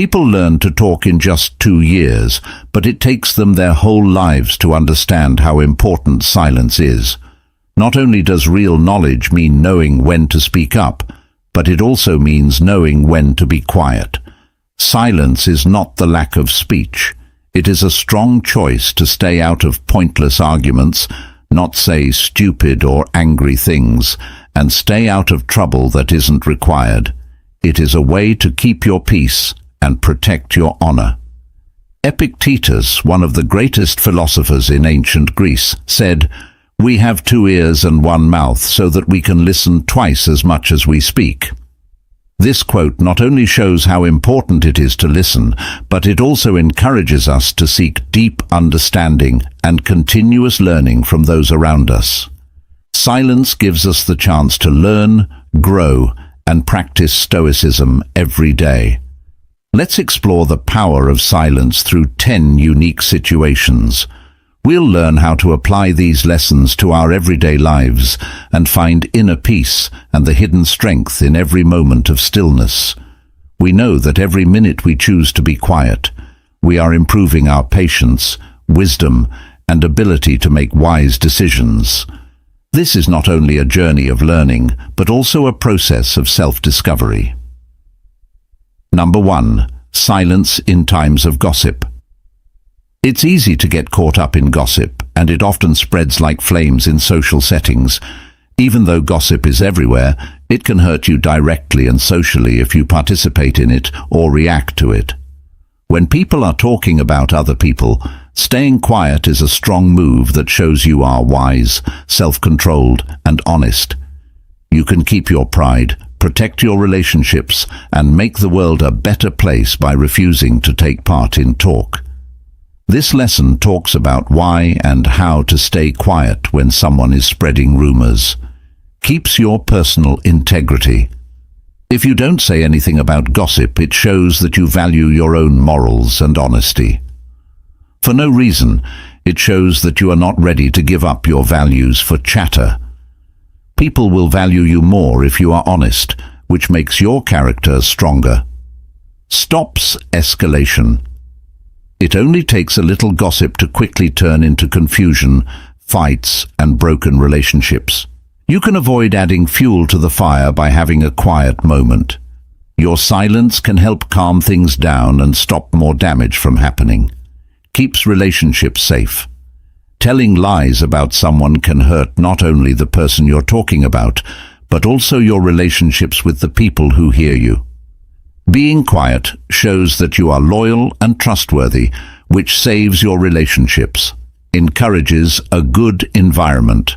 People learn to talk in just 2 years, but it takes them their whole lives to understand how important silence is. Not only does real knowledge mean knowing when to speak up, but it also means knowing when to be quiet. Silence is not the lack of speech. It is a strong choice to stay out of pointless arguments, not say stupid or angry things, and stay out of trouble that isn't required. It is a way to keep your peace and protect your honor. Epictetus, one of the greatest philosophers in ancient Greece, said, "We have 2 ears and 1 mouth so that we can listen twice as much as we speak." This quote not only shows how important it is to listen, but it also encourages us to seek deep understanding and continuous learning from those around us. Silence gives us the chance to learn, grow, and practice stoicism every day. Let's explore the power of silence through 10 unique situations. We'll learn how to apply these lessons to our everyday lives and find inner peace and the hidden strength in every moment of stillness. We know that every minute we choose to be quiet, we are improving our patience, wisdom, and ability to make wise decisions. This is not only a journey of learning, but also a process of self-discovery. Number 1. Silence in times of gossip. It's easy to get caught up in gossip, and it often spreads like flames in social settings. Even though gossip is everywhere, it can hurt you directly and socially if you participate in it or react to it. When people are talking about other people, staying quiet is a strong move that shows you are wise, self-controlled, and honest. You can keep your pride, protect your relationships, and make the world a better place by refusing to take part in talk. This lesson talks about why and how to stay quiet when someone is spreading rumors. Keeps your personal integrity. If you don't say anything about gossip, it shows that you value your own morals and honesty. For no reason, it shows that you are not ready to give up your values for chatter. People will value you more if you are honest, which makes your character stronger. Stops escalation. It only takes a little gossip to quickly turn into confusion, fights, and broken relationships. You can avoid adding fuel to the fire by having a quiet moment. Your silence can help calm things down and stop more damage from happening. Keeps relationships safe. Telling lies about someone can hurt not only the person you're talking about, but also your relationships with the people who hear you. Being quiet shows that you are loyal and trustworthy, which saves your relationships, encourages a good environment.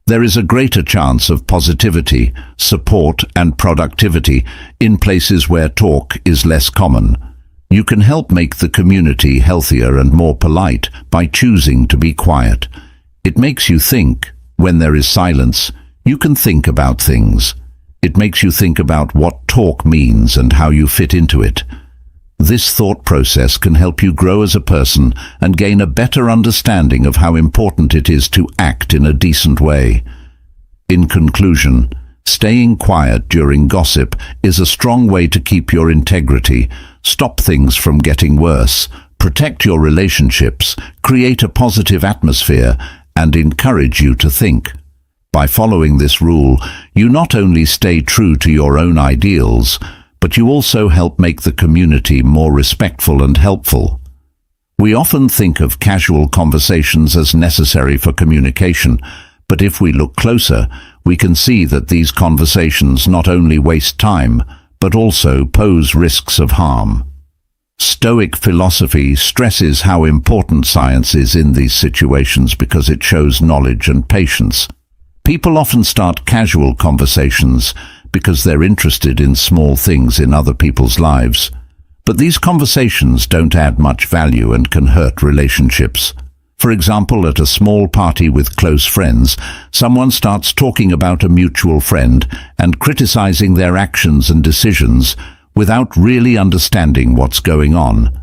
There is a greater chance of positivity, support, and productivity in places where talk is less common. You can help make the community healthier and more polite by choosing to be quiet. It makes you think. When there is silence, you can think about things. It makes you think about what talk means and how you fit into it. This thought process can help you grow as a person and gain a better understanding of how important it is to act in a decent way. In conclusion, staying quiet during gossip is a strong way to keep your integrity, stop things from getting worse, protect your relationships, create a positive atmosphere, and encourage you to think. By following this rule, you not only stay true to your own ideals, but you also help make the community more respectful and helpful. We often think of casual conversations as necessary for communication, but if we look closer, we can see that these conversations not only waste time, but also pose risks of harm. Stoic philosophy stresses how important silence is in these situations because it shows knowledge and patience. People often start casual conversations because they're interested in small things in other people's lives. But these conversations don't add much value and can hurt relationships. For example, at a small party with close friends, someone starts talking about a mutual friend and criticizing their actions and decisions without really understanding what's going on.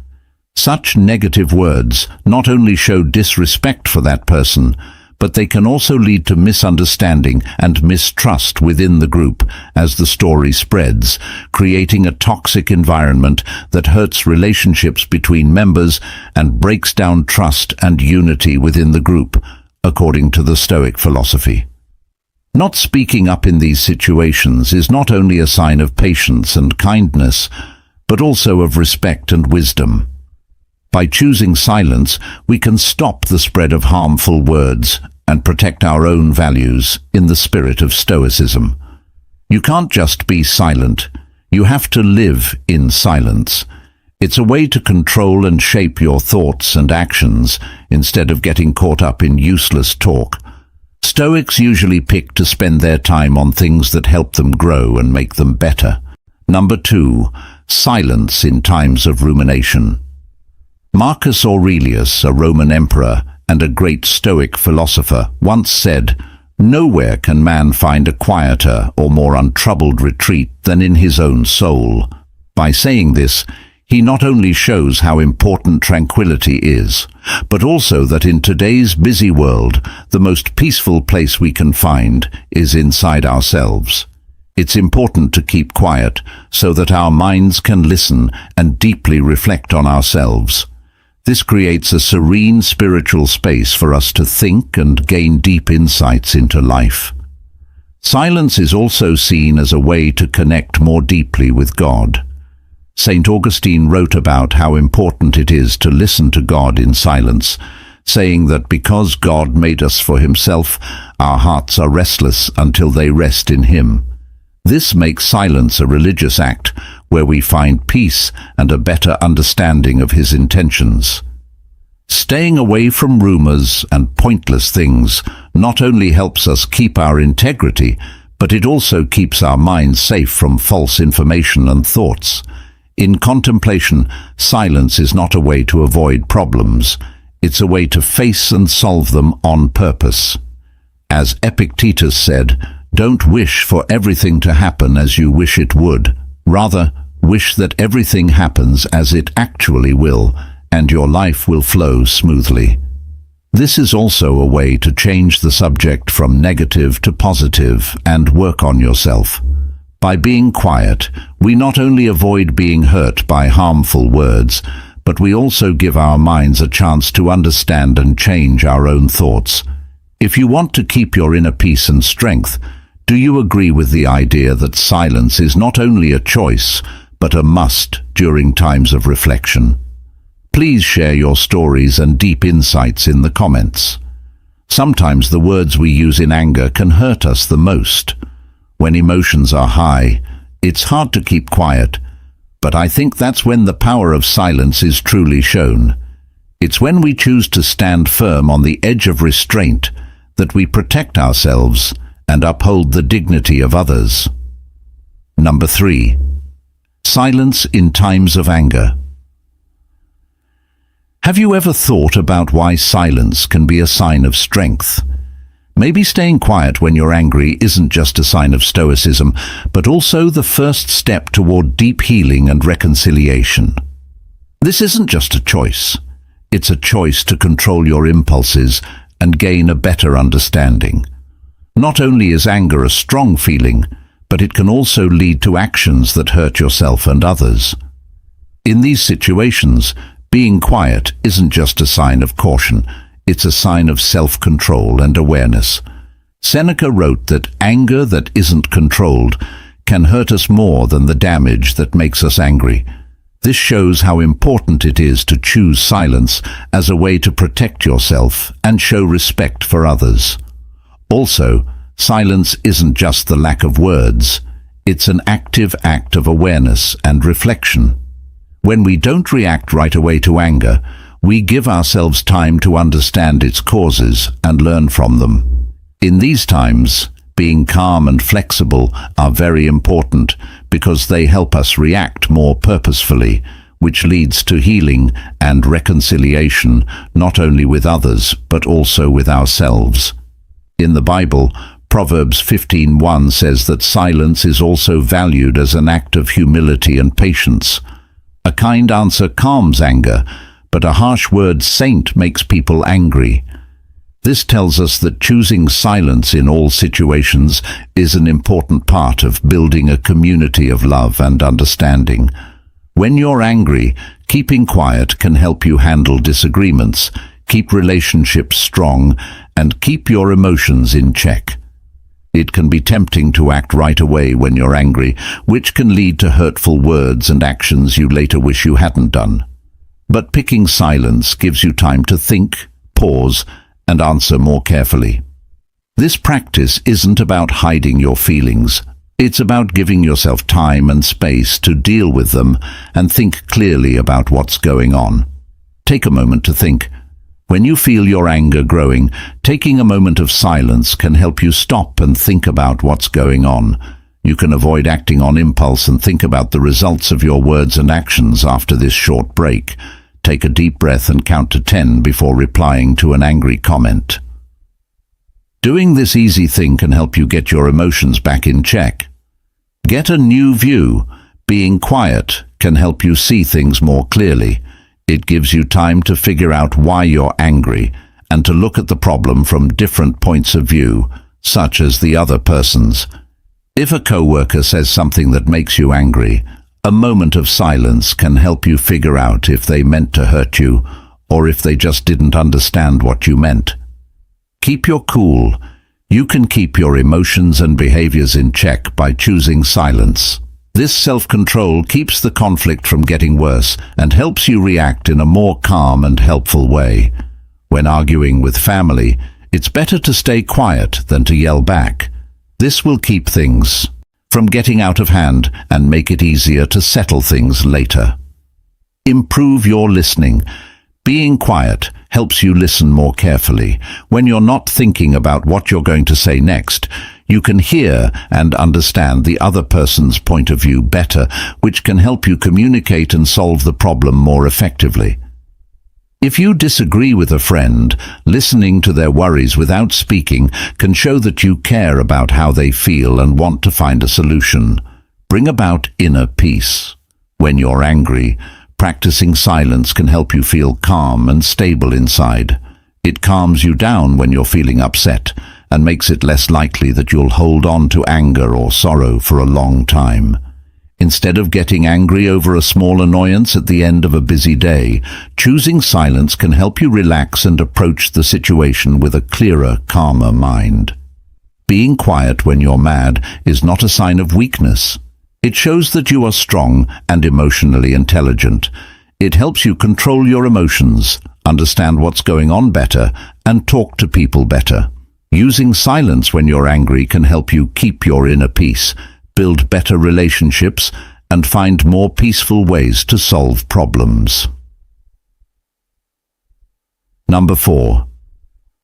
Such negative words not only show disrespect for that person, but they can also lead to misunderstanding and mistrust within the group as the story spreads, creating a toxic environment that hurts relationships between members and breaks down trust and unity within the group, according to the Stoic philosophy. Not speaking up in these situations is not only a sign of patience and kindness, but also of respect and wisdom. By choosing silence, we can stop the spread of harmful words and protect our own values in the spirit of Stoicism. You can't just be silent. You have to live in silence. It's a way to control and shape your thoughts and actions instead of getting caught up in useless talk. Stoics usually pick to spend their time on things that help them grow and make them better. Number 2, silence in times of rumination. Marcus Aurelius, a Roman emperor and a great Stoic philosopher, once said, "Nowhere can man find a quieter or more untroubled retreat than in his own soul." By saying this, he not only shows how important tranquility is, but also that in today's busy world, the most peaceful place we can find is inside ourselves. It's important to keep quiet so that our minds can listen and deeply reflect on ourselves. This creates a serene spiritual space for us to think and gain deep insights into life. Silence is also seen as a way to connect more deeply with God. St. Augustine wrote about how important it is to listen to God in silence, saying that because God made us for himself, our hearts are restless until they rest in him. This makes silence a religious act where we find peace and a better understanding of his intentions. Staying away from rumors and pointless things not only helps us keep our integrity, but it also keeps our minds safe from false information and thoughts. In contemplation, silence is not a way to avoid problems. It's a way to face and solve them on purpose. As Epictetus said, "Don't wish for everything to happen as you wish it would. Rather, wish that everything happens as it actually will, and your life will flow smoothly." This is also a way to change the subject from negative to positive and work on yourself. By being quiet, we not only avoid being hurt by harmful words, but we also give our minds a chance to understand and change our own thoughts. If you want to keep your inner peace and strength, do you agree with the idea that silence is not only a choice, but a must during times of reflection? Please share your stories and deep insights in the comments. Sometimes the words we use in anger can hurt us the most. When emotions are high, it's hard to keep quiet, but I think that's when the power of silence is truly shown. It's when we choose to stand firm on the edge of restraint that we protect ourselves and uphold the dignity of others. Number 3. Silence in times of anger. Have you ever thought about why silence can be a sign of strength? Maybe staying quiet when you're angry isn't just a sign of stoicism, but also the first step toward deep healing and reconciliation. This isn't just a choice. It's a choice to control your impulses and gain a better understanding. Not only is anger a strong feeling, but it can also lead to actions that hurt yourself and others. In these situations, being quiet isn't just a sign of caution, it's a sign of self-control and awareness. Seneca wrote that anger that isn't controlled can hurt us more than the damage that makes us angry. This shows how important it is to choose silence as a way to protect yourself and show respect for others. Also, silence isn't just the lack of words, it's an active act of awareness and reflection. When we don't react right away to anger, we give ourselves time to understand its causes and learn from them. In these times, being calm and flexible are very important because they help us react more purposefully, which leads to healing and reconciliation not only with others but also with ourselves. In the Bible, Proverbs 15:1 says that silence is also valued as an act of humility and patience. A kind answer calms anger, but a harsh word saint makes people angry. This tells us that choosing silence in all situations is an important part of building a community of love and understanding. When you're angry, keeping quiet can help you handle disagreements, keep relationships strong, and keep your emotions in check. It can be tempting to act right away when you're angry, which can lead to hurtful words and actions you later wish you hadn't done. But picking silence gives you time to think, pause, and answer more carefully. This practice isn't about hiding your feelings. It's about giving yourself time and space to deal with them and think clearly about what's going on. Take a moment to think. When you feel your anger growing, taking a moment of silence can help you stop and think about what's going on. You can avoid acting on impulse and think about the results of your words and actions after this short break. Take a deep breath and count to 10 before replying to an angry comment. Doing this easy thing can help you get your emotions back in check. Get a new view. Being quiet can help you see things more clearly. It gives you time to figure out why you're angry and to look at the problem from different points of view, such as the other person's. If a coworker says something that makes you angry, a moment of silence can help you figure out if they meant to hurt you or if they just didn't understand what you meant. Keep your cool. You can keep your emotions and behaviors in check by choosing silence. This self-control keeps the conflict from getting worse and helps you react in a more calm and helpful way. When arguing with family, it's better to stay quiet than to yell back. This will keep things from getting out of hand and make it easier to settle things later. Improve your listening. Being quiet helps you listen more carefully. When you're not thinking about what you're going to say next, you can hear and understand the other person's point of view better, which can help you communicate and solve the problem more effectively. If you disagree with a friend, listening to their worries without speaking can show that you care about how they feel and want to find a solution. Bring about inner peace. When you're angry, practicing silence can help you feel calm and stable inside. It calms you down when you're feeling upset and makes it less likely that you'll hold on to anger or sorrow for a long time. Instead of getting angry over a small annoyance at the end of a busy day, choosing silence can help you relax and approach the situation with a clearer, calmer mind. Being quiet when you're mad is not a sign of weakness. It shows that you are strong and emotionally intelligent. It helps you control your emotions, understand what's going on better, and talk to people better. Using silence when you're angry can help you keep your inner peace, build better relationships, and find more peaceful ways to solve problems. Number 4.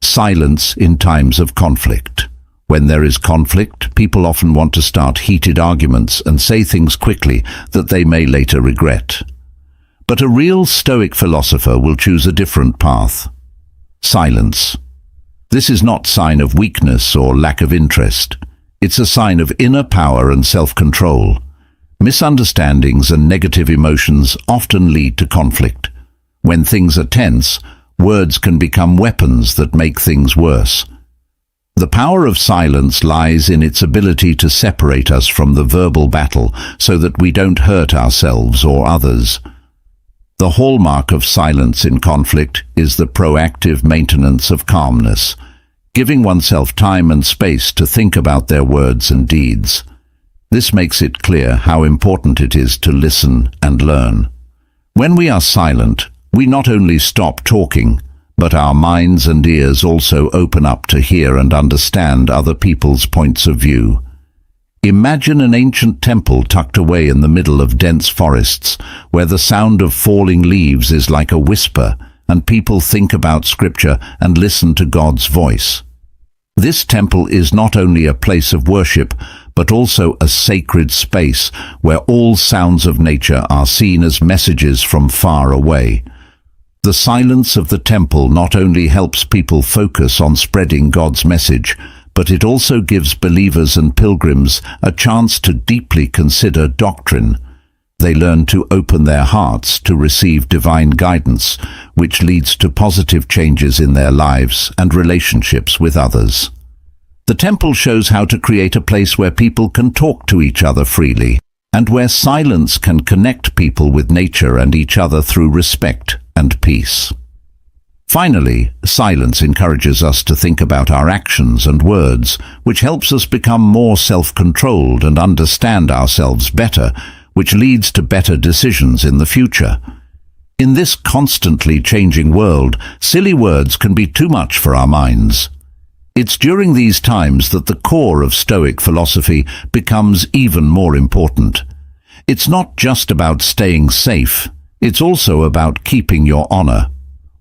Silence in times of conflict. When there is conflict, people often want to start heated arguments and say things quickly that they may later regret. But a real Stoic philosopher will choose a different path. Silence. This is not a sign of weakness or lack of interest. It's a sign of inner power and self-control. Misunderstandings and negative emotions often lead to conflict. When things are tense, words can become weapons that make things worse. The power of silence lies in its ability to separate us from the verbal battle so that we don't hurt ourselves or others. The hallmark of silence in conflict is the proactive maintenance of calmness, giving oneself time and space to think about their words and deeds. This makes it clear how important it is to listen and learn. When we are silent, we not only stop talking, but our minds and ears also open up to hear and understand other people's points of view. Imagine an ancient temple tucked away in the middle of dense forests, where the sound of falling leaves is like a whisper, and people think about scripture and listen to God's voice. This temple is not only a place of worship, but also a sacred space where all sounds of nature are seen as messages from far away. The silence of the temple not only helps people focus on spreading God's message, but it also gives believers and pilgrims a chance to deeply consider doctrine. They learn to open their hearts to receive divine guidance, which leads to positive changes in their lives and relationships with others. The temple shows how to create a place where people can talk to each other freely, and where silence can connect people with nature and each other through respect and peace. Finally, silence encourages us to think about our actions and words, which helps us become more self-controlled and understand ourselves better, which leads to better decisions in the future. In this constantly changing world, silly words can be too much for our minds. It's during these times that the core of Stoic philosophy becomes even more important. It's not just about staying safe, it's also about keeping your honor.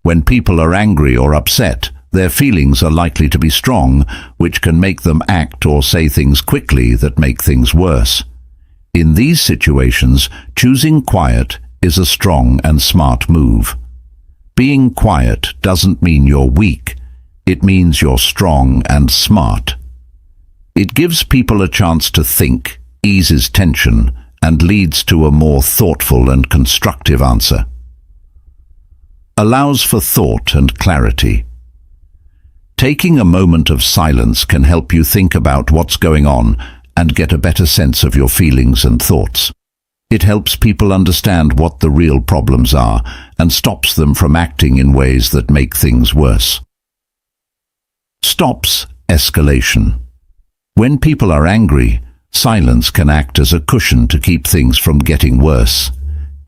When people are angry or upset, their feelings are likely to be strong, which can make them act or say things quickly that make things worse. In these situations, choosing quiet is a strong and smart move. Being quiet doesn't mean you're weak. It means you're strong and smart. It gives people a chance to think, eases tension, and leads to a more thoughtful and constructive answer. Allows for thought and clarity. Taking a moment of silence can help you think about what's going on and get a better sense of your feelings and thoughts. It helps people understand what the real problems are and stops them from acting in ways that make things worse. Stops escalation. When people are angry, silence can act as a cushion to keep things from getting worse.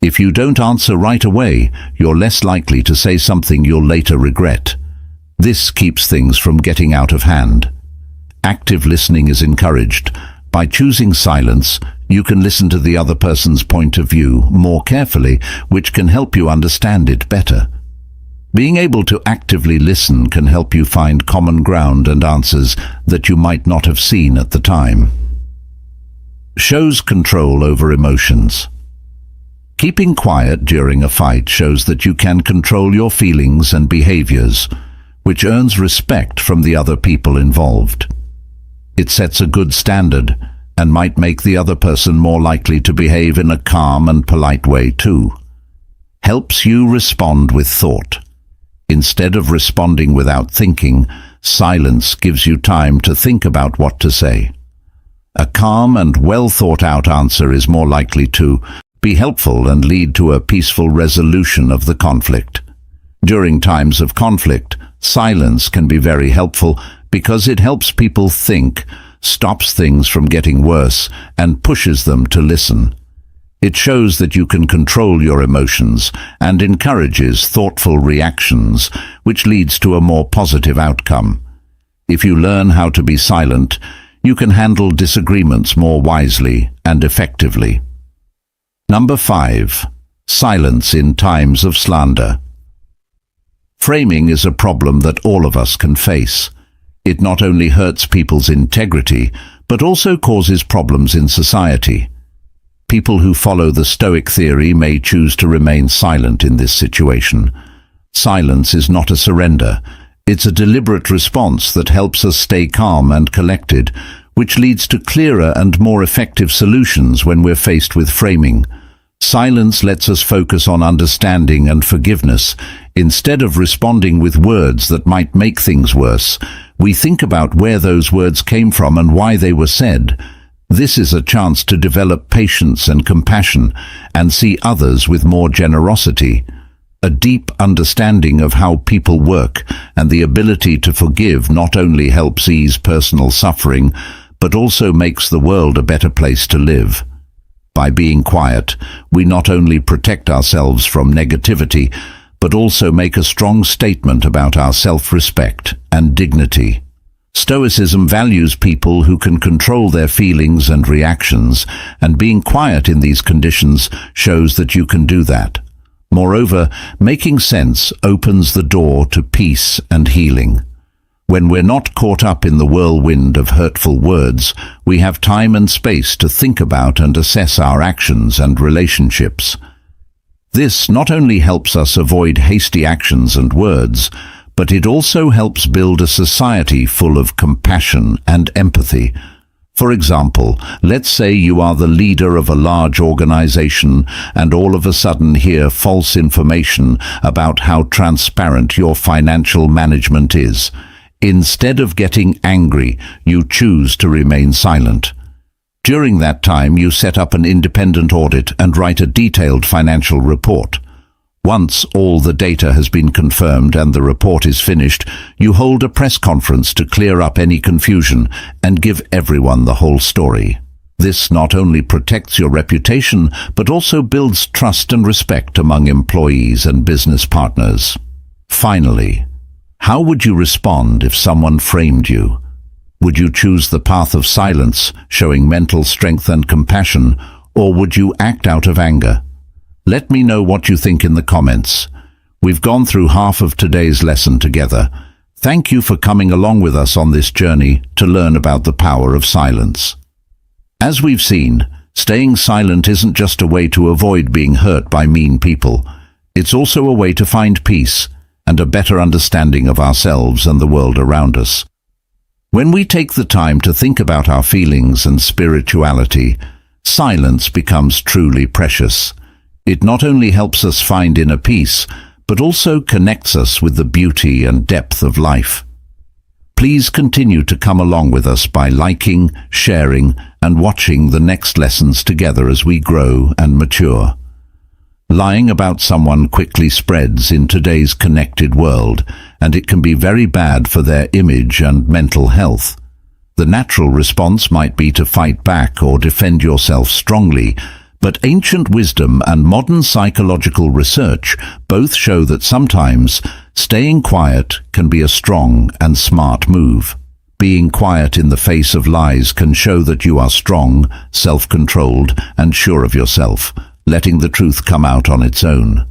If you don't answer right away, you're less likely to say something you'll later regret. This keeps things from getting out of hand. Active listening is encouraged. By choosing silence, you can listen to the other person's point of view more carefully, which can help you understand it better. Being able to actively listen can help you find common ground and answers that you might not have seen at the time. Shows control over emotions. Keeping quiet during a fight shows that you can control your feelings and behaviors, which earns respect from the other people involved. It sets a good standard and might make the other person more likely to behave in a calm and polite way too. Helps you respond with thought. Instead of responding without thinking, silence gives you time to think about what to say. A calm and well-thought-out answer is more likely to be helpful and lead to a peaceful resolution of the conflict. During times of conflict, silence can be very helpful because it helps people think, stops things from getting worse, and pushes them to listen. It shows that you can control your emotions and encourages thoughtful reactions, which leads to a more positive outcome. If you learn how to be silent, you can handle disagreements more wisely and effectively. Number 5. Silence in times of slander. Framing is a problem that all of us can face. It not only hurts people's integrity, but also causes problems in society. People who follow the Stoic theory may choose to remain silent in this situation. Silence is not a surrender. It's a deliberate response that helps us stay calm and collected, which leads to clearer and more effective solutions when we're faced with framing. Silence lets us focus on understanding and forgiveness. Instead of responding with words that might make things worse, we think about where those words came from and why they were said. This is a chance to develop patience and compassion and see others with more generosity. A deep understanding of how people work and the ability to forgive not only helps ease personal suffering, but also makes the world a better place to live. By being quiet, we not only protect ourselves from negativity, but also make a strong statement about our self-respect and dignity. Stoicism values people who can control their feelings and reactions, and being quiet in these conditions shows that you can do that. Moreover, making sense opens the door to peace and healing. When we're not caught up in the whirlwind of hurtful words, we have time and space to think about and assess our actions and relationships. This not only helps us avoid hasty actions and words, but it also helps build a society full of compassion and empathy. For example, let's say you are the leader of a large organization and all of a sudden hear false information about how transparent your financial management is. Instead of getting angry, you choose to remain silent. During that time, you set up an independent audit and write a detailed financial report. Once all the data has been confirmed and the report is finished, you hold a press conference to clear up any confusion and give everyone the whole story. This not only protects your reputation, but also builds trust and respect among employees and business partners. Finally, how would you respond if someone framed you? Would you choose the path of silence, showing mental strength and compassion, or would you act out of anger? Let me know what you think in the comments. We've gone through half of today's lesson together. Thank you for coming along with us on this journey to learn about the power of silence. As we've seen, staying silent isn't just a way to avoid being hurt by mean people. It's also a way to find peace and a better understanding of ourselves and the world around us. When we take the time to think about our feelings and spirituality, silence becomes truly precious. It not only helps us find inner peace, but also connects us with the beauty and depth of life. Please continue to come along with us by liking, sharing, and watching the next lessons together as we grow and mature. Lying about someone quickly spreads in today's connected world, and it can be very bad for their image and mental health. The natural response might be to fight back or defend yourself strongly, but ancient wisdom and modern psychological research both show that sometimes staying quiet can be a strong and smart move. Being quiet in the face of lies can show that you are strong, self-controlled, and sure of yourself, letting the truth come out on its own.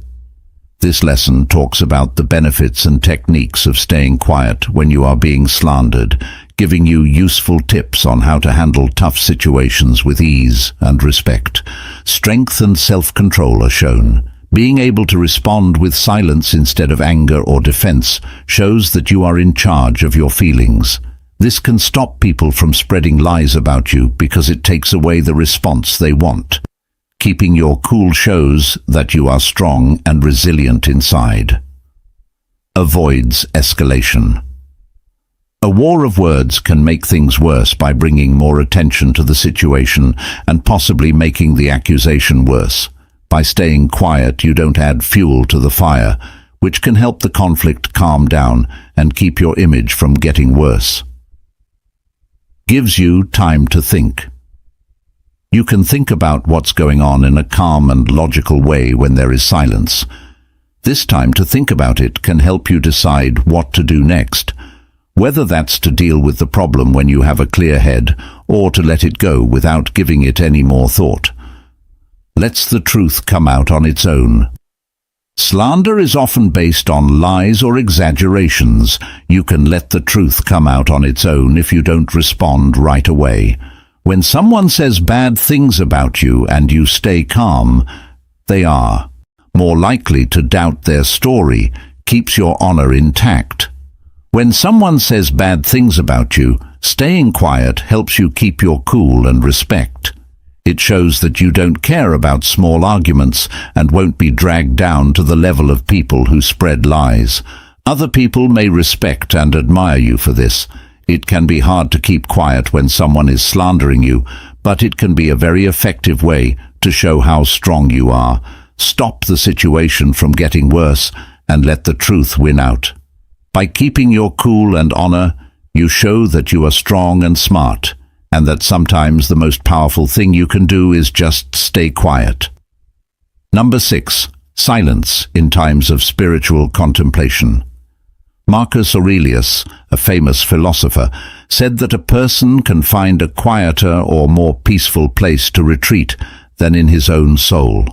This lesson talks about the benefits and techniques of staying quiet when you are being slandered, giving you useful tips on how to handle tough situations with ease and respect. Strength and self-control are shown. Being able to respond with silence instead of anger or defense shows that you are in charge of your feelings. This can stop people from spreading lies about you because it takes away the response they want. Keeping your cool shows that you are strong and resilient inside. Avoids escalation. A war of words can make things worse by bringing more attention to the situation and possibly making the accusation worse. By staying quiet, you don't add fuel to the fire, which can help the conflict calm down and keep your image from getting worse. Gives you time to think. You can think about what's going on in a calm and logical way when there is silence. This time to think about it can help you decide what to do next, whether that's to deal with the problem when you have a clear head or to let it go without giving it any more thought. Lets the truth come out on its own. Slander is often based on lies or exaggerations. You can let the truth come out on its own if you don't respond right away. When someone says bad things about you and you stay calm, they are more likely to doubt their story, keeps your honor intact. When someone says bad things about you, staying quiet helps you keep your cool and respect. It shows that you don't care about small arguments and won't be dragged down to the level of people who spread lies. Other people may respect and admire you for this. It can be hard to keep quiet when someone is slandering you, but it can be a very effective way to show how strong you are. Stop the situation from getting worse and let the truth win out. By keeping your cool and honor, you show that you are strong and smart, and that sometimes the most powerful thing you can do is just stay quiet. Number 6. Silence in times of spiritual contemplation. Marcus Aurelius, a famous philosopher, said that a person can find a quieter or more peaceful place to retreat than in his own soul.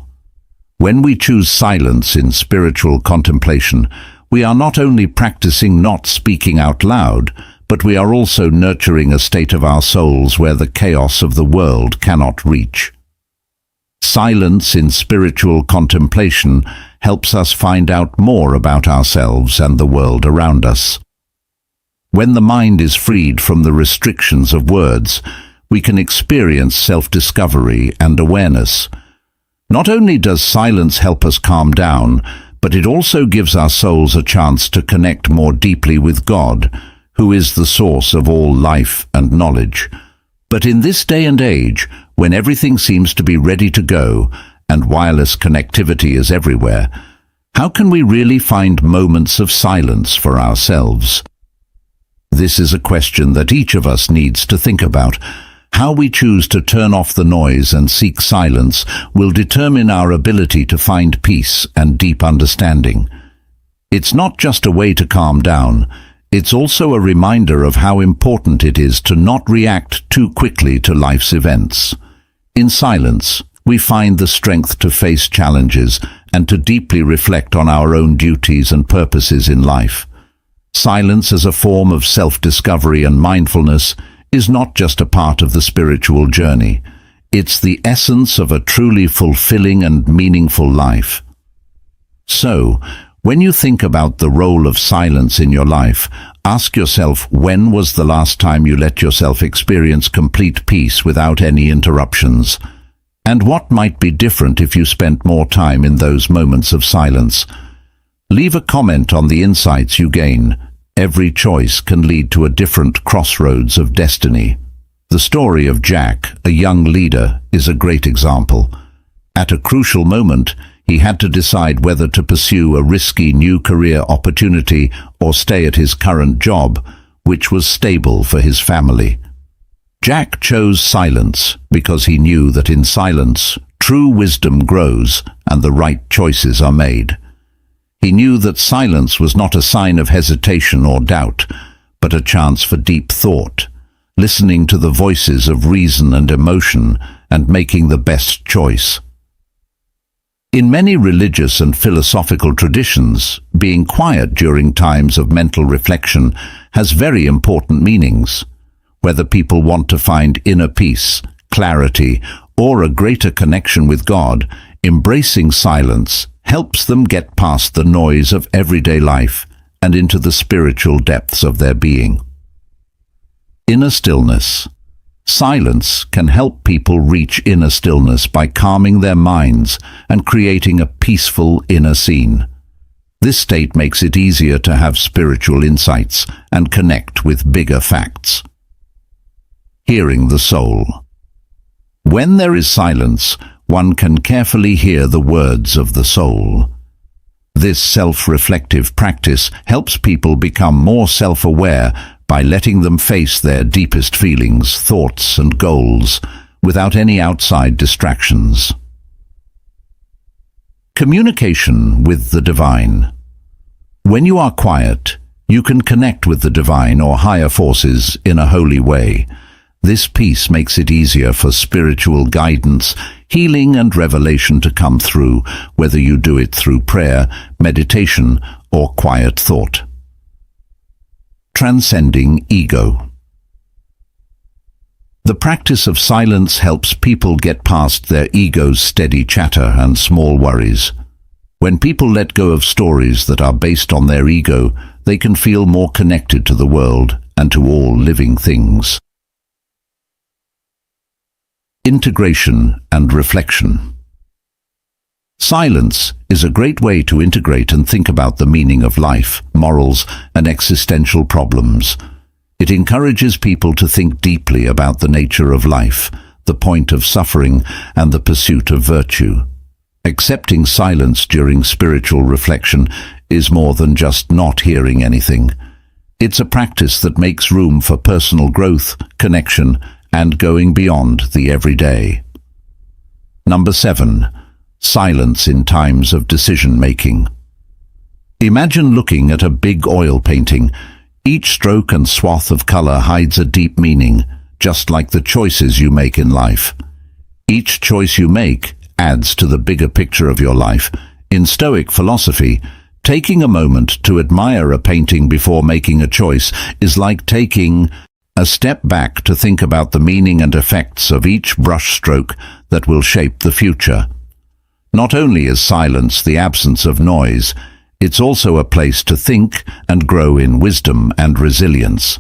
When we choose silence in spiritual contemplation, we are not only practicing not speaking out loud, but we are also nurturing a state of our souls where the chaos of the world cannot reach. Silence in spiritual contemplation helps us find out more about ourselves and the world around us. When the mind is freed from the restrictions of words, we can experience self-discovery and awareness. Not only does silence help us calm down, but it also gives our souls a chance to connect more deeply with God, who is the source of all life and knowledge. But in this day and age, when everything seems to be ready to go and wireless connectivity is everywhere, how can we really find moments of silence for ourselves? This is a question that each of us needs to think about. How we choose to turn off the noise and seek silence will determine our ability to find peace and deep understanding. It's not just a way to calm down, it's also a reminder of how important it is to not react too quickly to life's events. In silence, we find the strength to face challenges and to deeply reflect on our own duties and purposes in life. Silence as a form of self-discovery and mindfulness is not just a part of the spiritual journey. It's the essence of a truly fulfilling and meaningful life. So, when you think about the role of silence in your life, ask yourself, when was the last time you let yourself experience complete peace without any interruptions? And what might be different if you spent more time in those moments of silence? Leave a comment on the insights you gain. Every choice can lead to a different crossroads of destiny. The story of Jack, a young leader, is a great example. At a crucial moment, he had to decide whether to pursue a risky new career opportunity or stay at his current job, which was stable for his family. Jack chose silence because he knew that in silence, true wisdom grows and the right choices are made. He knew that silence was not a sign of hesitation or doubt, but a chance for deep thought, listening to the voices of reason and emotion and making the best choice. In many religious and philosophical traditions, being quiet during times of mental reflection has very important meanings. Whether people want to find inner peace, clarity, or a greater connection with God, embracing silence helps them get past the noise of everyday life and into the spiritual depths of their being. Inner stillness. Silence can help people reach inner stillness by calming their minds and creating a peaceful inner scene. This state makes it easier to have spiritual insights and connect with bigger facts. Hearing the soul. When there is silence, one can carefully hear the words of the soul. This self-reflective practice helps people become more self-aware by letting them face their deepest feelings, thoughts, and goals without any outside distractions. Communication with the divine. When you are quiet, you can connect with the divine or higher forces in a holy way. This peace makes it easier for spiritual guidance, healing, and revelation to come through, whether you do it through prayer, meditation, or quiet thought. Transcending ego. The practice of silence helps people get past their ego's steady chatter and small worries. When people let go of stories that are based on their ego, they can feel more connected to the world and to all living things. Integration and reflection. Silence is a great way to integrate and think about the meaning of life, morals, and existential problems. It encourages people to think deeply about the nature of life, the point of suffering, and the pursuit of virtue. Accepting silence during spiritual reflection is more than just not hearing anything. It's a practice that makes room for personal growth, connection, and going beyond the everyday. Number 7. Silence in times of decision-making. Imagine looking at a big oil painting. Each stroke and swath of color hides a deep meaning, just like the choices you make in life. Each choice you make adds to the bigger picture of your life. In Stoic philosophy, taking a moment to admire a painting before making a choice is like taking a step back to think about the meaning and effects of each brushstroke that will shape the future. Not only is silence the absence of noise, it's also a place to think and grow in wisdom and resilience.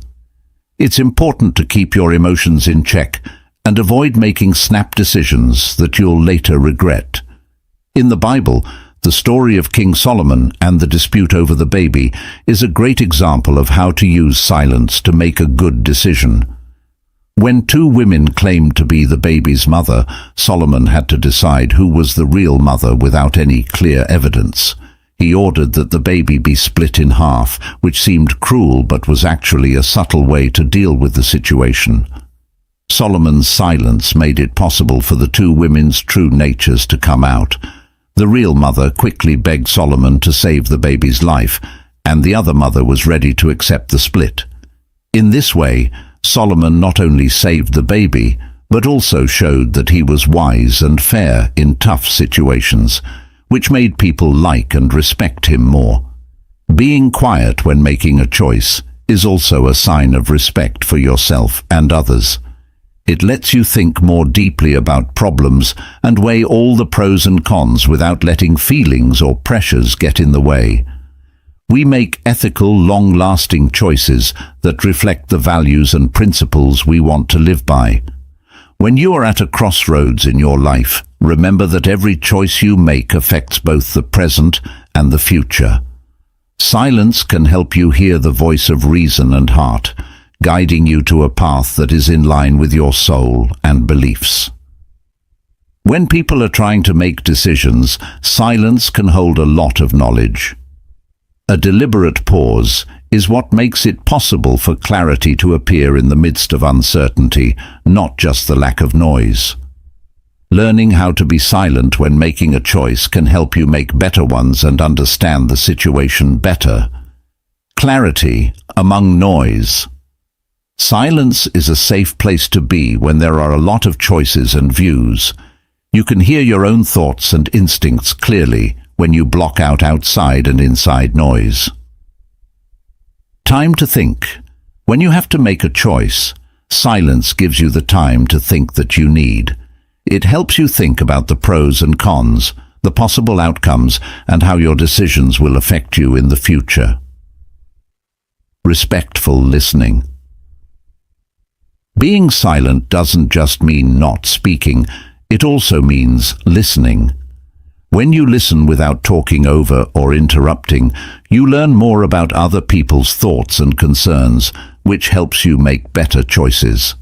It's important to keep your emotions in check and avoid making snap decisions that you'll later regret. In the Bible, the story of King Solomon and the dispute over the baby is a great example of how to use silence to make a good decision. When two women claimed to be the baby's mother, Solomon had to decide who was the real mother without any clear evidence. He ordered that the baby be split in half, which seemed cruel but was actually a subtle way to deal with the situation. Solomon's silence made it possible for the two women's true natures to come out. The real mother quickly begged Solomon to save the baby's life, and the other mother was ready to accept the split. In this way, Solomon not only saved the baby, but also showed that he was wise and fair in tough situations, which made people like and respect him more. Being quiet when making a choice is also a sign of respect for yourself and others. It lets you think more deeply about problems and weigh all the pros and cons without letting feelings or pressures get in the way. We make ethical, long-lasting choices that reflect the values and principles we want to live by. When you are at a crossroads in your life, remember that every choice you make affects both the present and the future. Silence can help you hear the voice of reason and heart, guiding you to a path that is in line with your soul and beliefs. When people are trying to make decisions, silence can hold a lot of knowledge. A deliberate pause is what makes it possible for clarity to appear in the midst of uncertainty, not just the lack of noise. Learning how to be silent when making a choice can help you make better ones and understand the situation better. Clarity among noise. Silence is a safe place to be when there are a lot of choices and views. You can hear your own thoughts and instincts clearly when you block out outside and inside noise. Time to think. When you have to make a choice, silence gives you the time to think that you need. It helps you think about the pros and cons, the possible outcomes, and how your decisions will affect you in the future. Respectful listening. Being silent doesn't just mean not speaking, it also means listening. When you listen without talking over or interrupting, you learn more about other people's thoughts and concerns, which helps you make better choices.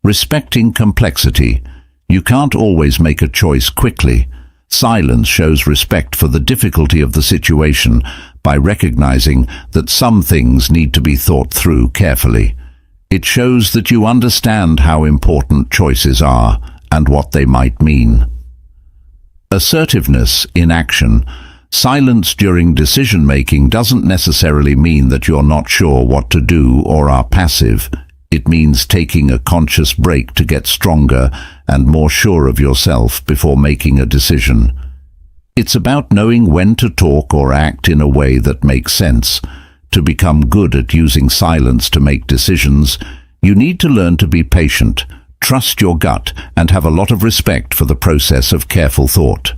Respecting complexity. You can't always make a choice quickly. Silence shows respect for the difficulty of the situation by recognizing that some things need to be thought through carefully. It shows that you understand how important choices are and what they might mean. Assertiveness in action. Silence during decision-making doesn't necessarily mean that you're not sure what to do or are passive. It means taking a conscious break to get stronger and more sure of yourself before making a decision. It's about knowing when to talk or act in a way that makes sense. To become good at using silence to make decisions, you need to learn to be patient, trust your gut, and have a lot of respect for the process of careful thought.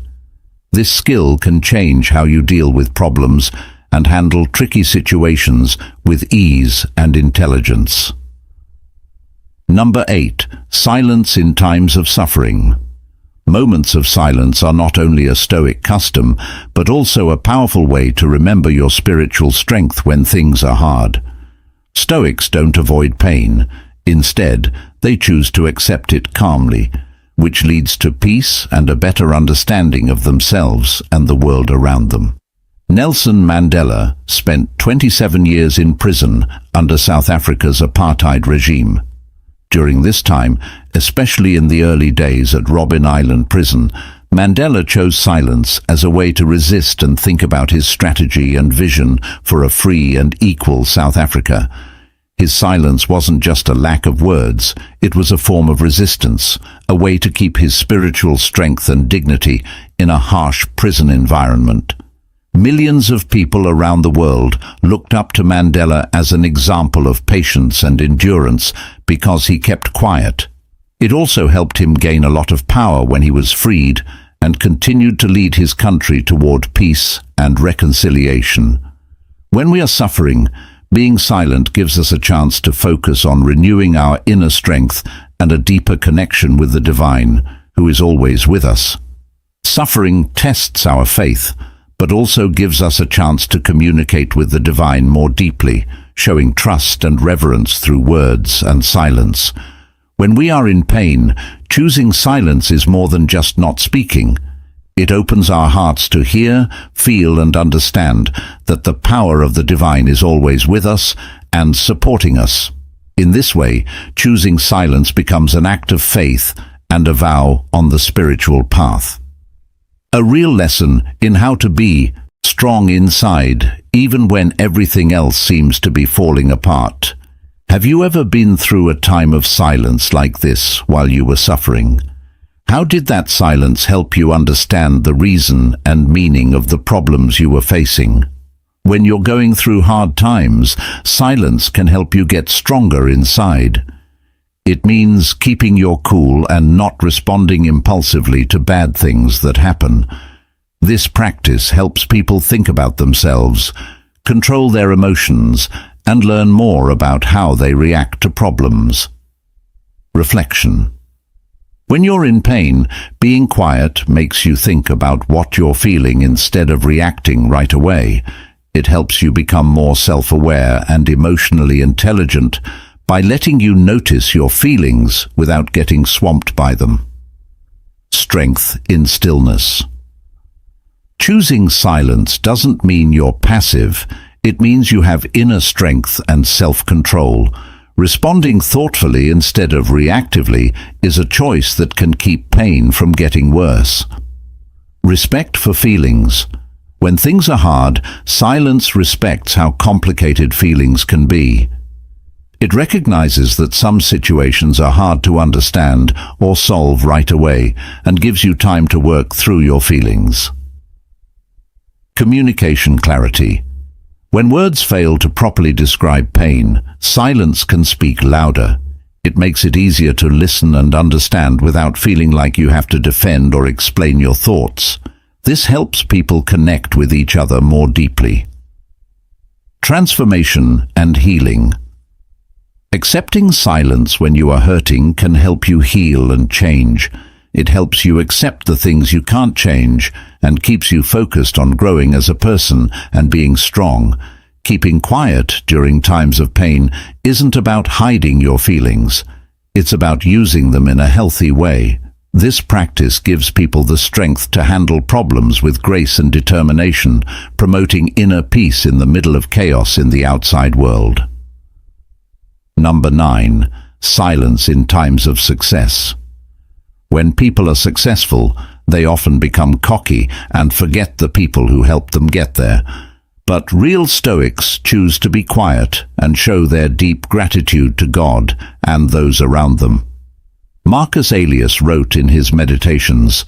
This skill can change how you deal with problems and handle tricky situations with ease and intelligence. Number 8. Silence in times of suffering. Moments of silence are not only a Stoic custom, but also a powerful way to remember your spiritual strength when things are hard. Stoics don't avoid pain. Instead, they choose to accept it calmly, which leads to peace and a better understanding of themselves and the world around them. Nelson Mandela spent 27 years in prison under South Africa's apartheid regime. During this time, especially in the early days at Robben Island prison, Mandela chose silence as a way to resist and think about his strategy and vision for a free and equal South Africa. His silence wasn't just a lack of words, it was a form of resistance, a way to keep his spiritual strength and dignity in a harsh prison environment. Millions of people around the world looked up to Mandela as an example of patience and endurance because he kept quiet. It also helped him gain a lot of power when he was freed and continued to lead his country toward peace and reconciliation. When we are suffering, Being silent gives us a chance to focus on renewing our inner strength and a deeper connection with the divine, who is always with us. Suffering tests our faith, but also gives us a chance to communicate with the divine more deeply, showing trust and reverence through words and silence. When we are in pain, choosing silence is more than just not speaking. It opens our hearts to hear, feel, and understand that the power of the divine is always with us and supporting us. In this way, choosing silence becomes an act of faith and a vow on the spiritual path. A real lesson in how to be strong inside, even when everything else seems to be falling apart. Have you ever been through a time of silence like this while you were suffering? How did that silence help you understand the reason and meaning of the problems you were facing? When you're going through hard times, silence can help you get stronger inside. It means keeping your cool and not responding impulsively to bad things that happen. This practice helps people think about themselves, control their emotions, and learn more about how they react to problems. Reflection. When you're in pain, being quiet makes you think about what you're feeling instead of reacting right away. It helps you become more self-aware and emotionally intelligent by letting you notice your feelings without getting swamped by them. Strength in stillness. Choosing silence doesn't mean you're passive. It means you have inner strength and self-control. Responding thoughtfully instead of reactively is a choice that can keep pain from getting worse. Respect for feelings. When things are hard, silence respects how complicated feelings can be. It recognizes that some situations are hard to understand or solve right away and gives you time to work through your feelings. Communication clarity. When words fail to properly describe pain, silence can speak louder. It makes it easier to listen and understand without feeling like you have to defend or explain your thoughts. This helps people connect with each other more deeply. Transformation and healing. Accepting silence when you are hurting can help you heal and change. It helps you accept the things you can't change and keeps you focused on growing as a person and being strong. Keeping quiet during times of pain isn't about hiding your feelings. It's about using them in a healthy way. This practice gives people the strength to handle problems with grace and determination, promoting inner peace in the middle of chaos in the outside world. Number 9. Silence in times of success. When people are successful, they often become cocky and forget the people who helped them get there. But real Stoics choose to be quiet and show their deep gratitude to God and those around them. Marcus Aurelius wrote in his Meditations,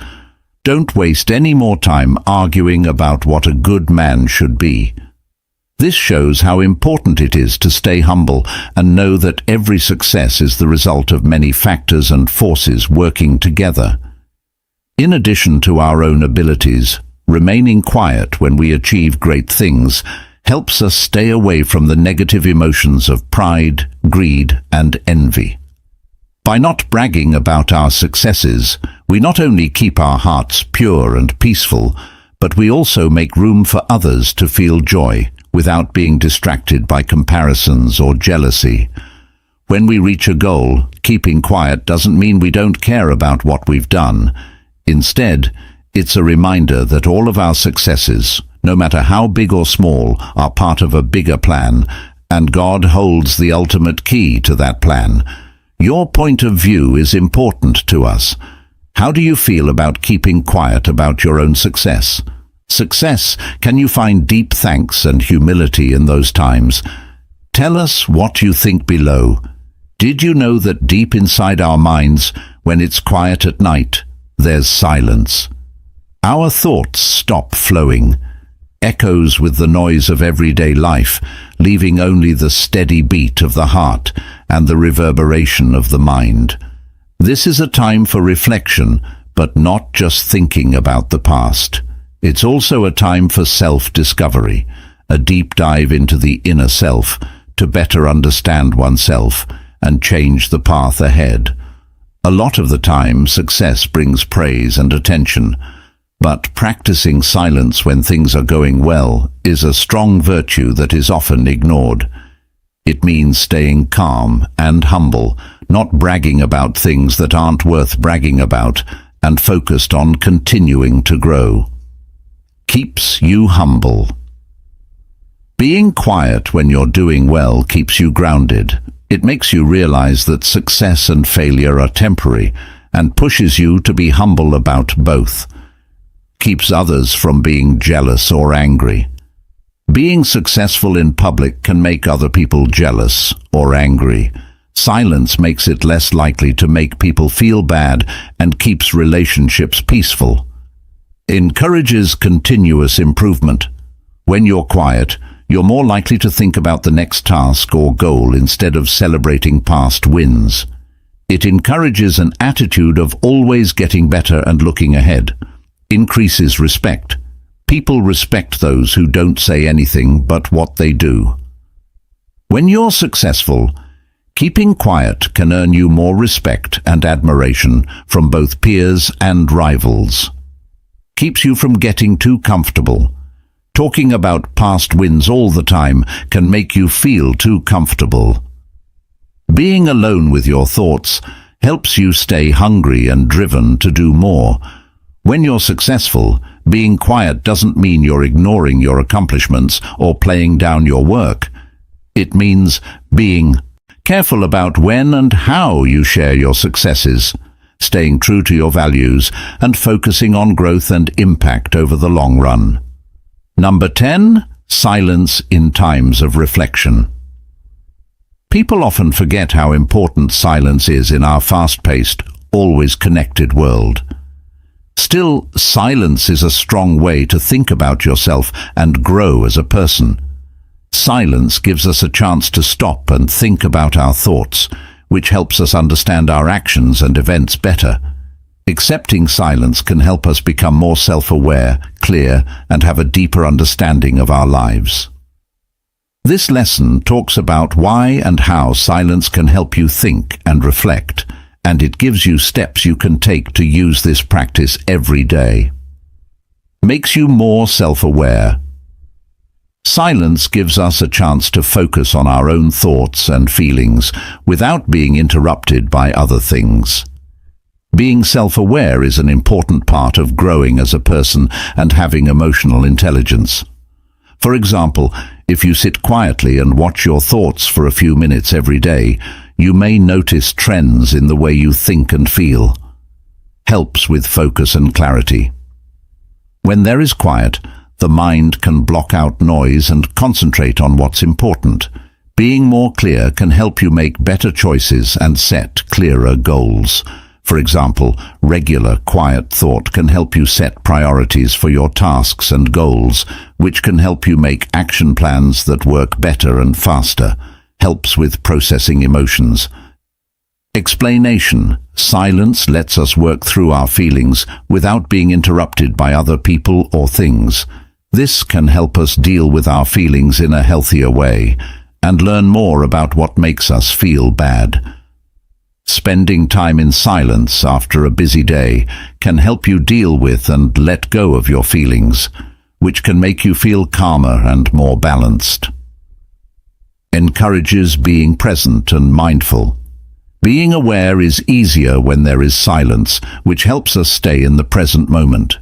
"Don't waste any more time arguing about what a good man should be." This shows how important it is to stay humble and know that every success is the result of many factors and forces working together. In addition to our own abilities, remaining quiet when we achieve great things helps us stay away from the negative emotions of pride, greed, and envy. By not bragging about our successes, we not only keep our hearts pure and peaceful, but we also make room for others to feel joy without being distracted by comparisons or jealousy. When we reach a goal, keeping quiet doesn't mean we don't care about what we've done. Instead, it's a reminder that all of our successes, no matter how big or small, are part of a bigger plan, and God holds the ultimate key to that plan. Your point of view is important to us. How do you feel about keeping quiet about your own success? Can you find deep thanks and humility in those times? Tell us what you think below. Did you know that deep inside our minds, when it's quiet at night, there's silence? Our thoughts stop flowing, echoes with the noise of everyday life, leaving only the steady beat of the heart and the reverberation of the mind. This is a time for reflection, but not just thinking about the past. It's also a time for self-discovery, a deep dive into the inner self to better understand oneself and change the path ahead. A lot of the time, success brings praise and attention, but practicing silence when things are going well is a strong virtue that is often ignored. It means staying calm and humble, not bragging about things that aren't worth bragging about, and focused on continuing to grow. Keeps you humble. Being quiet when you're doing well keeps you grounded. It makes you realize that success and failure are temporary and pushes you to be humble about both. Keeps others from being jealous or angry. Being successful in public can make other people jealous or angry. Silence makes it less likely to make people feel bad and keeps relationships peaceful. Encourages continuous improvement. When you're quiet, you're more likely to think about the next task or goal instead of celebrating past wins. It encourages an attitude of always getting better and looking ahead. Increases respect. People respect those who don't say anything but what they do. When you're successful, keeping quiet can earn you more respect and admiration from both peers and rivals. Keeps you from getting too comfortable. Talking about past wins all the time can make you feel too comfortable. Being alone with your thoughts helps you stay hungry and driven to do more. When you're successful, being quiet doesn't mean you're ignoring your accomplishments or playing down your work. It means being careful about when and how you share your successes, staying true to your values and focusing on growth and impact over the long run. Number 10, silence in times of reflection. People often forget how important silence is in our fast-paced, always connected world. Still, silence is a strong way to think about yourself and grow as a person. Silence gives us a chance to stop and think about our thoughts, which helps us understand our actions and events better. Accepting silence can help us become more self-aware, clear, and have a deeper understanding of our lives. This lesson talks about why and how silence can help you think and reflect, and it gives you steps you can take to use this practice every day. Makes you more self-aware. Silence gives us a chance to focus on our own thoughts and feelings without being interrupted by other things. Being self-aware is an important part of growing as a person and having emotional intelligence. For example, if you sit quietly and watch your thoughts for a few minutes every day, you may notice trends in the way you think and feel. Helps with focus and clarity. When there is quiet, the mind can block out noise and concentrate on what's important. Being more clear can help you make better choices and set clearer goals. For example, regular, quiet thought can help you set priorities for your tasks and goals, which can help you make action plans that work better and faster. Helps with processing emotions. Explanation. Silence lets us work through our feelings without being interrupted by other people or things. This can help us deal with our feelings in a healthier way and learn more about what makes us feel bad. Spending time in silence after a busy day can help you deal with and let go of your feelings, which can make you feel calmer and more balanced. Encourages being present and mindful. Being aware is easier when there is silence, which helps us stay in the present moment.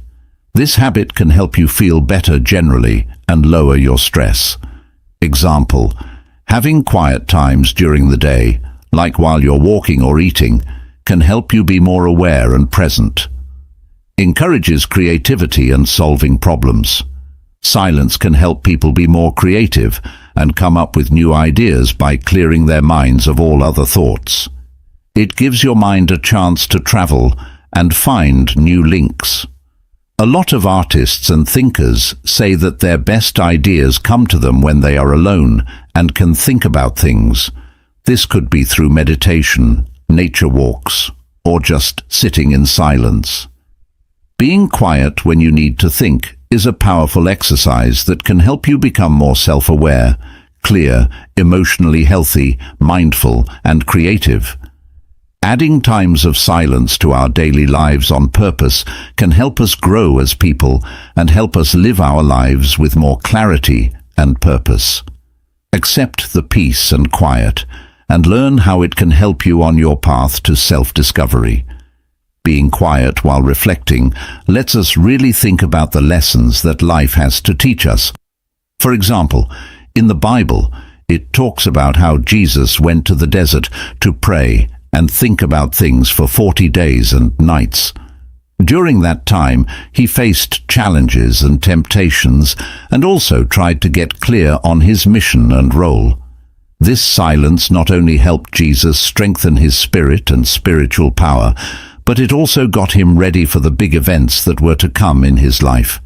This habit can help you feel better generally and lower your stress. Example, having quiet times during the day, like while you're walking or eating, can help you be more aware and present. Encourages creativity and solving problems. Silence can help people be more creative and come up with new ideas by clearing their minds of all other thoughts. It gives your mind a chance to travel and find new links. A lot of artists and thinkers say that their best ideas come to them when they are alone and can think about things. This could be through meditation, nature walks, or just sitting in silence. Being quiet when you need to think is a powerful exercise that can help you become more self-aware, clear, emotionally healthy, mindful, and creative. Adding times of silence to our daily lives on purpose can help us grow as people and help us live our lives with more clarity and purpose. Accept the peace and quiet, and learn how it can help you on your path to self-discovery. Being quiet while reflecting lets us really think about the lessons that life has to teach us. For example, in the Bible, it talks about how Jesus went to the desert to pray and think about things for 40 days and nights. During that time, he faced challenges and temptations and also tried to get clear on his mission and role. This silence not only helped Jesus strengthen his spirit and spiritual power, but it also got him ready for the big events that were to come in his life.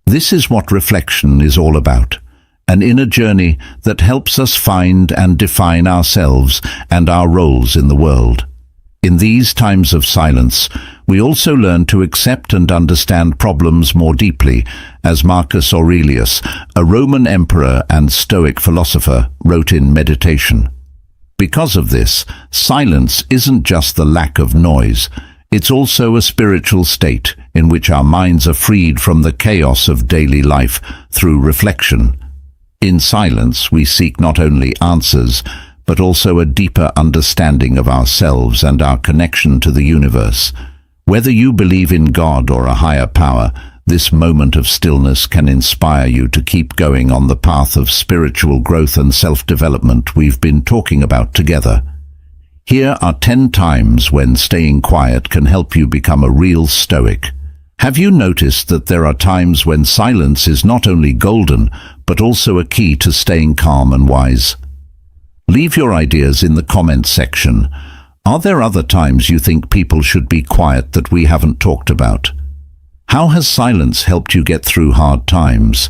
This is what reflection is all about. An inner journey that helps us find and define ourselves and our roles in the world. In these times of silence, we also learn to accept and understand problems more deeply, as Marcus Aurelius, a Roman emperor and Stoic philosopher, wrote in Meditation. Because of this, silence isn't just the lack of noise, it's also a spiritual state in which our minds are freed from the chaos of daily life through reflection. In silence, we seek not only answers, but also a deeper understanding of ourselves and our connection to the universe. Whether you believe in God or a higher power, this moment of stillness can inspire you to keep going on the path of spiritual growth and self-development we've been talking about together. Here are 10 times when staying quiet can help you become a real Stoic. Have you noticed that there are times when silence is not only golden, but also a key to staying calm and wise? Leave your ideas in the comments section. Are there other times you think people should be quiet that we haven't talked about? How has silence helped you get through hard times?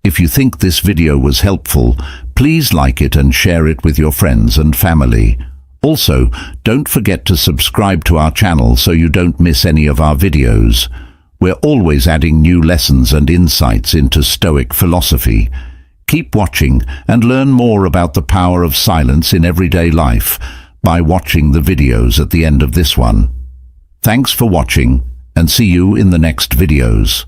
If you think this video was helpful, please like it and share it with your friends and family. Also, don't forget to subscribe to our channel so you don't miss any of our videos. We're always adding new lessons and insights into Stoic philosophy. Keep watching and learn more about the power of silence in everyday life by watching the videos at the end of this one. Thanks for watching, and see you in the next videos.